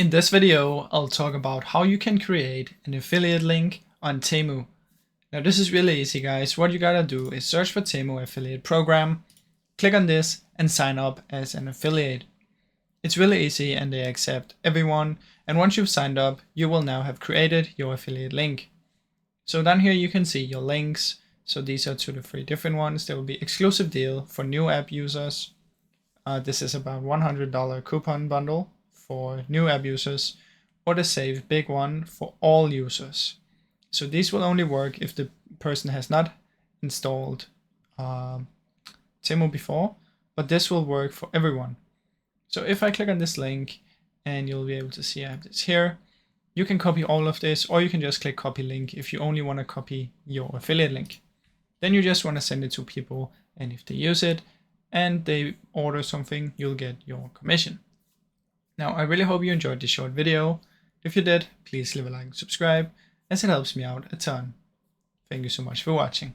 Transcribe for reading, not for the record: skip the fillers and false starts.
In this video, I'll talk about how you can create an affiliate link on Temu. Now this is really easy, guys. What you gotta do is search for Temu affiliate program, click on this and sign up as an affiliate. It's really easy and they accept everyone. And once you've signed up, you will now have created your affiliate link. So down here you can see your links. So these are 2 to 3 different ones. There will be exclusive deal for new app users. This is about $100 coupon bundle for new app users, or the save big one for all users. So these will only work if the person has not installed Temu before, but this will work for everyone. So if I click on this link, and you'll be able to see I have this here, you can copy all of this, or you can just click copy link if you only want to copy your affiliate link. Then you just want to send it to people, and if they use it and they order something, you'll get your commission. Now, I really hope you enjoyed this short video. If you did, please leave a like and subscribe, as it helps me out a ton. Thank you so much for watching.